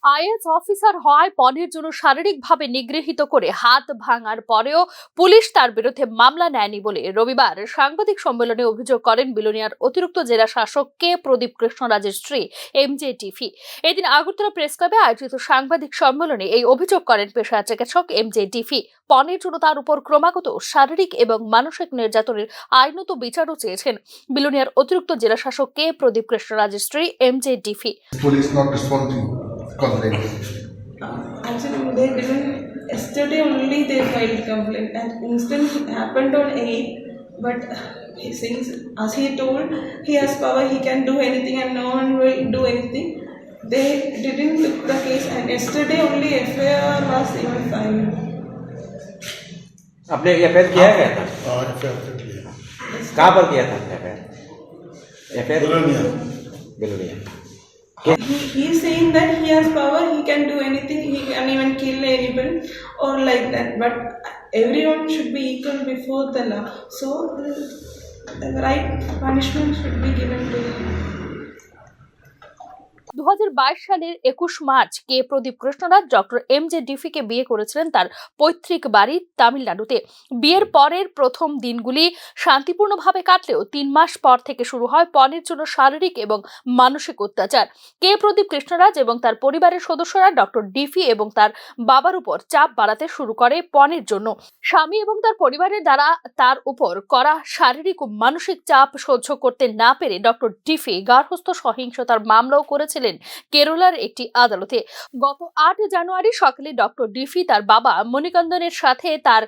IAS officer হওয়ায় পণের জন্য শারীরিকভাবে নিগৃহীত করে হাত ভাঙার পরেও পুলিশ তার বিরুদ্ধে মামলা নেয়নি বলে রবিবার সাংবাদিক সম্মেলনে অভিযোগ করেন বিলোনিয়ার অতিরিক্ত জেলা শাসক কে প্রদীপ কৃষ্ণরাজের স্ত্রী এমজে টিফি। এদিন আগরতলা প্রেস ক্লাবে আয়োজিত সাংবাদিক সম্মেলনে এই অভিযোগ করেন পেশার চিকিৎসক এমজে টিফি। পণের জন্য তার উপর ক্রমাগত শারীরিক এবং মানসিক নির্যাতনের আইনত বিচারও চেয়েছেন বিলোনিয়ার অতিরিক্ত জেলা শাসক কে প্রদীপ কৃষ্ণরাজের স্ত্রী এমজে টিফি। Actually, they didn't. Yesterday only they filed complaint, and incident happened on 8th. But since, as he told, he has power, he can do anything, and no one will do anything. They didn't look the case, and yesterday only FIR was even filed. आपने FIR किया है क्या? FIR किया। कहाँ पर किया था FIR? Belonia. He is saying that he has power, he can do anything, he can even kill anyone or like that. But everyone should be equal before the law. So the right punishment should be given to him. 2022 সালের 21 March কে প্রদীপ Krishnaraj doctor এমজে ডিফিকে বিয়ে করেছিলেন তার পৈতৃক বাড়ি তামিলনাড়ুতে। বিয়ের পরের প্রথম দিনগুলি শান্তিপূর্ণভাবে কাটলেও 3 মাস পর থেকে শুরু হয় পণের জন্য শারীরিক এবং মানসিক অত্যাচার। কে প্রদীপ কৃষ্ণরাজ এবং তার পরিবারের সদস্যরা ডক্টর ডিফি এবং তার বাবার উপর চাপ বাড়াতে শুরু করে পণের জন্য। স্বামী এবং তার পরিবারের দ্বারা তার উপর করা শারীরিক ও মানসিক চাপ সহ্য করতে না পেরে ডক্টর ডিফি গার্হস্থ্য সহিংসতার মামলাও করেছিলেন কেরলার একটি আদালতে। গত 8 জানুয়ারি সকালে ডক্টর ডিফি তার বাবা মণিকান্দনের সাথে তার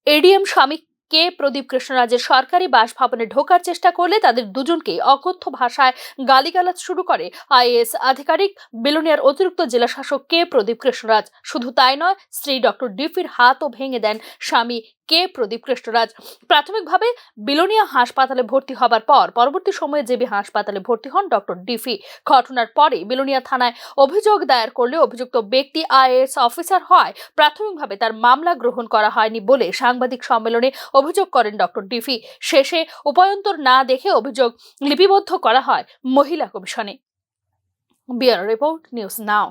এডিএম স্বামী কে প্রদীপ কৃষ্ণরাজের সরকারি বাসভবনে ঢোকার চেষ্টা করলে তাদের দুজনকে অকথ্য ভাষায় গালিগালাজ শুরু করে আইএএস আধিকারিক বিলোনিয়ার অতিরিক্ত জেলা শাসক কে প্রদীপ কৃষ্ণরাজ। শুধু তাই নয়, স্ত্রী ডক্টর ডিফির হাতও ভেঙে দেন স্বামী কে প্রদীপ কৃষ্ণরাজ। প্রাথমিকভাবে বিলোনিয়া হাসপাতালে ভর্তি হবার পর পরবর্তী সময়ে জেবি হাসপাতালে ভর্তি হন ডক্টর ডিফি। ঘটনার পরে বিলোনিয়া থানায় অভিযোগ দায়ের করলে অভিযুক্ত ব্যক্তি আইএএস অফিসার হয় প্রাথমিকভাবে তার মামলা গ্রহণ করা হয়নি বলে সাংবাদিক সম্মেলনে অভিযোগ করেন ডক্টর ডিফি। শেষে উপায়ন্তর না দেখে অভিযোগ লিপিবদ্ধ করা হয় মহিলা কমিশনে। Bureau report, news now.